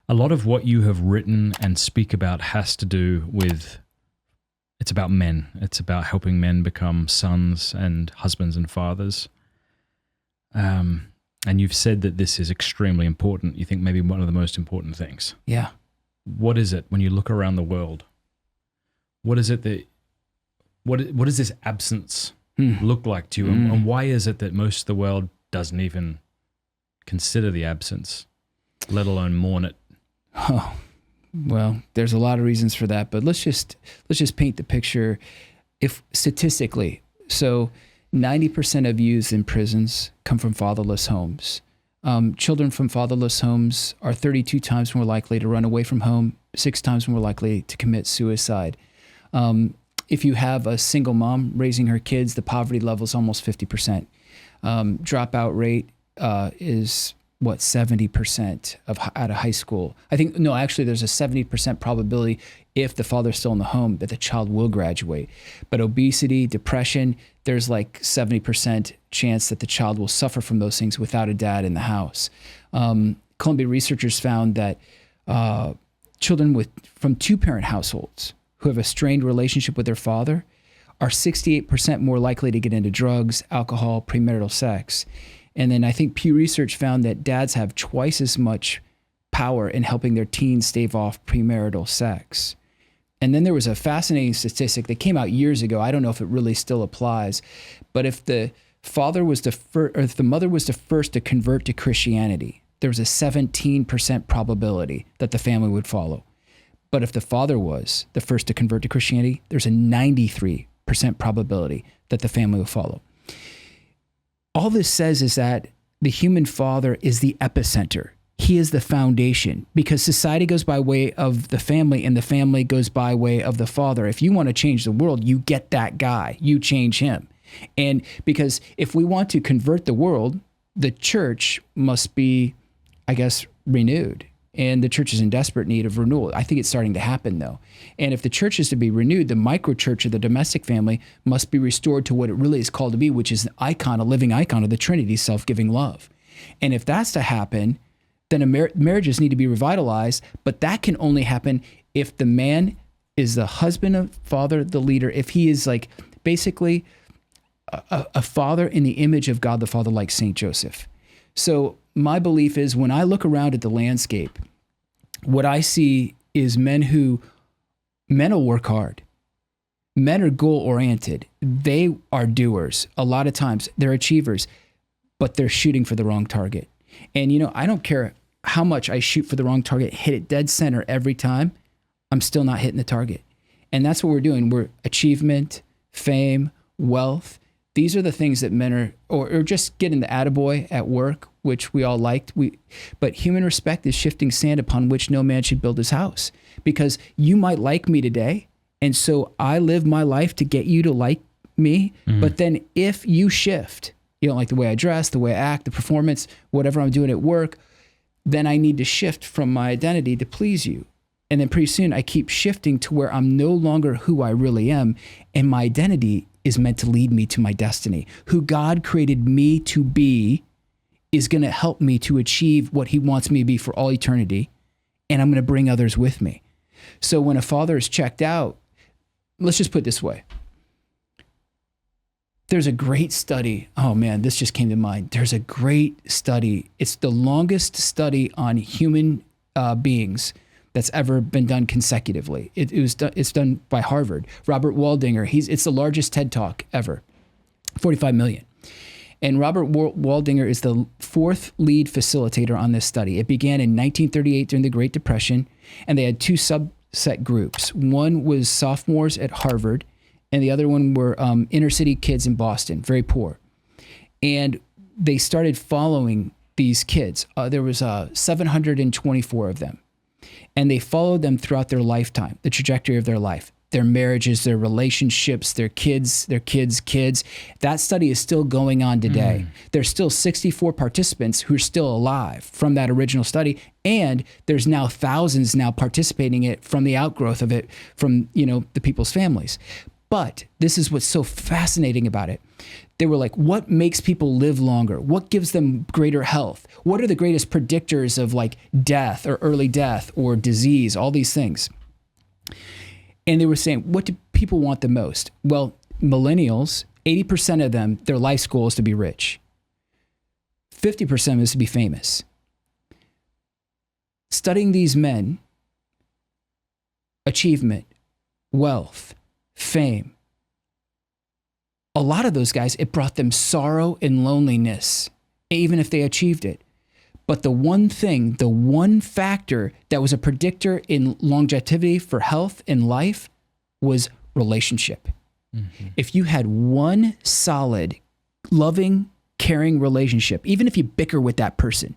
A lot of what you have written and speak about has to do with, it's about men. It's about helping men become sons and husbands and fathers. And you've said that this is extremely important. You think maybe one of the most important things. Yeah. What is it when you look around the world? What is it that, what does this absence look like to you? And why is it that most of the world doesn't even consider the absence, let alone mourn it? Oh, well, there's a lot of reasons for that, but let's just paint the picture. If statistically, so 90% of youths in prisons come from fatherless homes. Children from fatherless homes are 32 times more likely to run away from home, 6 times more likely to commit suicide. If you have a single mom raising her kids, the poverty level is almost 50%. Dropout rate is 70% out of high school. I think, no, actually there's a 70% probability if the father's still in the home that the child will graduate. But obesity, depression, there's like 70% chance that the child will suffer from those things without a dad in the house. Columbia researchers found that children from 2-parent households who have a strained relationship with their father are 68% more likely to get into drugs, alcohol, premarital sex. And then I think Pew Research found that dads have twice as much power in helping their teens stave off premarital sex. And then there was a fascinating statistic that came out years ago. I don't know if it really still applies, but if the father was or if the mother was the first to convert to Christianity, there was a 17% probability that the family would follow. But if the father was the first to convert to Christianity, there's a 93% probability that the family will follow. All this says is that the human father is the epicenter. He is the foundation, because society goes by way of the family and the family goes by way of the father. If you want to change the world, you get that guy, you change him. And because if we want to convert the world, the church must be, I guess, renewed. And the church is in desperate need of renewal. I think it's starting to happen, though. And if the church is to be renewed, the microchurch of the domestic family must be restored to what it really is called to be, which is an icon, a living icon of the Trinity, self-giving love. And if that's to happen, then marriages need to be revitalized. But that can only happen if the man is the husband of father, the leader, if he is like basically a father in the image of God the Father, like Saint Joseph. So my belief is when I look around at the landscape, what I see is men will work hard. Men are goal-oriented. They are doers. A lot of times they're achievers, but they're shooting for the wrong target. And, I don't care how much I shoot for the wrong target, hit it dead center every time, I'm still not hitting the target. And that's what we're doing. We're achievement, fame, wealth. These are the things that men are, or just getting the attaboy at work, which we all liked. But human respect is shifting sand upon which no man should build his house. Because you might like me today, and so I live my life to get you to like me. Mm-hmm. But then if you shift, you don't like the way I dress, the way I act, the performance, whatever I'm doing at work, then I need to shift from my identity to please you. And then pretty soon I keep shifting to where I'm no longer who I really am, and my identity is meant to lead me to my destiny. Who God created me to be is going to help me to achieve what he wants me to be for all eternity, and I'm going to bring others with me. So when a father is checked out, let's just put it this way. There's a great study. Oh man, this just came to mind. There's a great study. It's the longest study on human beings that's ever been done consecutively. It's done by Harvard. Robert Waldinger, it's the largest TED Talk ever, 45 million. And Robert Waldinger is the 4th lead facilitator on this study. It began in 1938 during the Great Depression, and they had 2 subset groups. One was sophomores at Harvard, and the other one were inner city kids in Boston, very poor. And they started following these kids. There was 724 of them. And they followed them throughout their lifetime, the trajectory of their life, their marriages, their relationships, their kids' kids. That study is still going on today. There's still 64 participants who are still alive from that original study. And there's now thousands now participating in it from the outgrowth of it from, the people's families. But this is what's so fascinating about it. They were like, what makes people live longer? What gives them greater health? What are the greatest predictors of like death or early death or disease, all these things? And they were saying, what do people want the most? Well, millennials, 80% of them, their life's goal is to be rich. 50% is to be famous. Studying these men, achievement, wealth, fame, a lot of those guys, it brought them sorrow and loneliness, even if they achieved it. But the one thing, the one factor that was a predictor in longevity for health and life was relationship. Mm-hmm. If you had one solid, loving, caring relationship, even if you bicker with that person,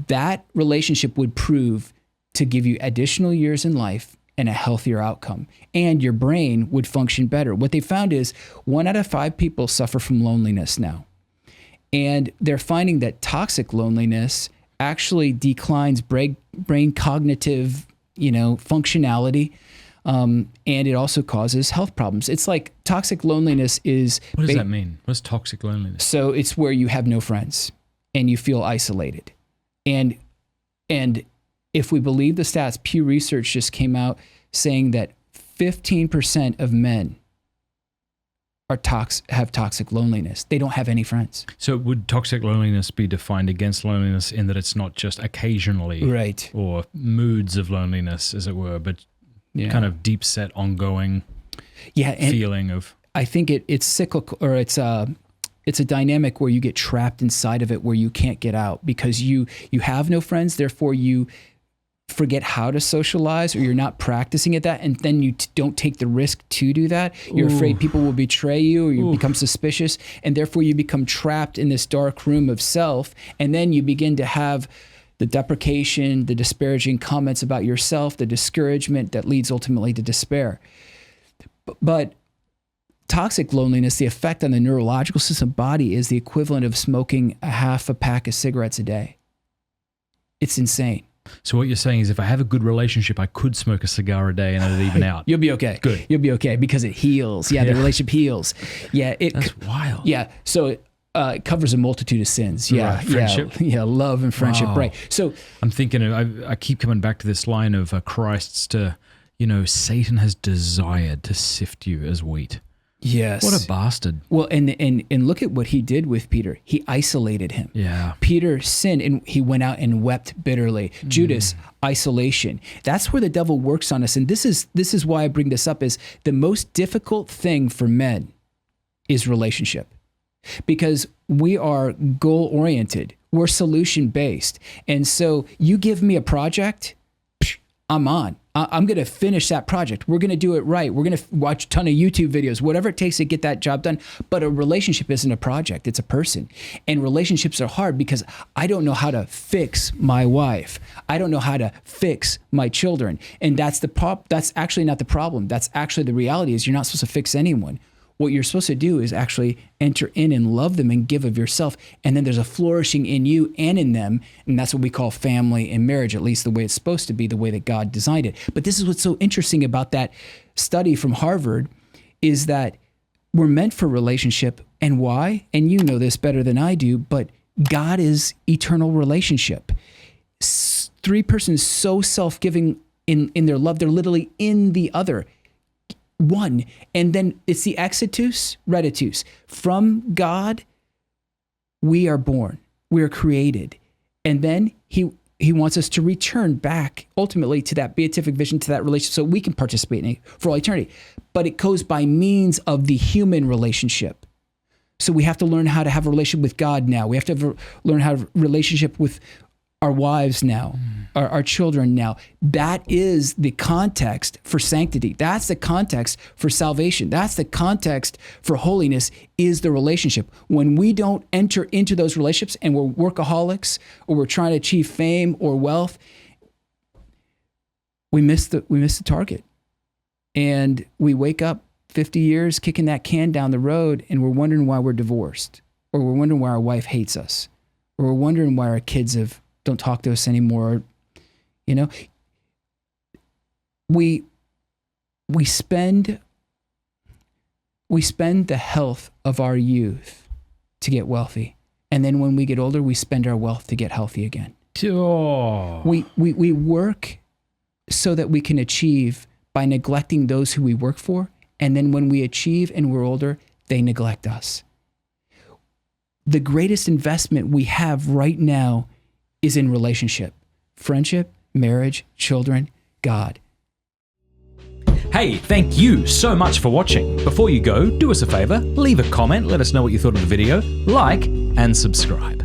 that relationship would prove to give you additional years in life and a healthier outcome. And your brain would function better. What they found is 1 out of 5 people suffer from loneliness now. And they're finding that toxic loneliness actually declines brain cognitive, functionality. And it also causes health problems. It's like toxic loneliness is... What does that mean? What's toxic loneliness? So it's where you have no friends and you feel isolated. And if we believe the stats, Pew Research just came out saying that 15% of men have toxic loneliness. They don't have any friends. So would toxic loneliness be defined against loneliness in that it's not just occasionally, right, or moods of loneliness, as it were, but kind of deep set, ongoing feeling of... I think it's cyclical, or it's a dynamic where you get trapped inside of it, where you can't get out because you have no friends, therefore you forget how to socialize, or you're not practicing at that, and then you don't take the risk to do that. You're afraid people will betray you, or you become suspicious, and therefore you become trapped in this dark room of self, and then you begin to have the deprecation, the disparaging comments about yourself, the discouragement that leads ultimately to despair. But toxic loneliness, the effect on the neurological system body is the equivalent of smoking a half a pack of cigarettes a day. It's insane. So what you're saying is if I have a good relationship, I could smoke a cigar a day and it'd even out. You'll be okay. Good. You'll be okay because it heals. Yeah, the relationship heals. Yeah. That's wild. Yeah. So it covers a multitude of sins. Yeah. Right. Friendship. Yeah. Love and friendship. Wow. Right. So I'm thinking, I keep coming back to this line of Christ's Satan has desired to sift you as wheat. Yes. What a bastard. Well, and look at what he did with Peter. He isolated him. Yeah. Peter sinned and he went out and wept bitterly. Judas, isolation. That's where the devil works on us. And this is why I bring this up, is the most difficult thing for men is relationship. Because we are goal-oriented. We're solution-based. And so you give me a project, I'm on. I'm going to finish that project. We're going to do it right. We're going to watch a ton of YouTube videos, whatever it takes to get that job done. But a relationship isn't a project. It's a person. And relationships are hard because I don't know how to fix my wife. I don't know how to fix my children. And that's actually not the problem. That's actually the reality, is you're not supposed to fix anyone. What you're supposed to do is actually enter in and love them and give of yourself. And then there's a flourishing in you and in them. And that's what we call family and marriage, at least the way it's supposed to be, the way that God designed it. But this is what's so interesting about that study from Harvard, is that we're meant for relationship. And why? And you know this better than I do, but God is eternal relationship. 3 persons so self-giving in their love. They're literally in the other. One, and then it's the exitus, reditus. From God, we are born, we are created, and then He wants us to return back ultimately to that beatific vision, to that relationship, so we can participate in it for all eternity. But it goes by means of the human relationship. So we have to learn how to have a relationship with God now. We have to learn how to have a relationship with our wives now, our children now. That is the context for sanctity. That's the context for salvation. That's the context for holiness, is the relationship. When we don't enter into those relationships and we're workaholics, or we're trying to achieve fame or wealth, we miss the target. And we wake up 50 years kicking that can down the road, and we're wondering why we're divorced, or we're wondering why our wife hates us, or we're wondering why our kids don't talk to us anymore. We spend We spend the health of our youth to get wealthy. And then when we get older, we spend our wealth to get healthy again. Oh. We work so that we can achieve by neglecting those who we work for. And then when we achieve and we're older, they neglect us. The greatest investment we have right now is in relationship, friendship, marriage, children, God. Hey, thank you so much for watching. Before you go, do us a favor, leave a comment, let us know what you thought of the video, like, and subscribe.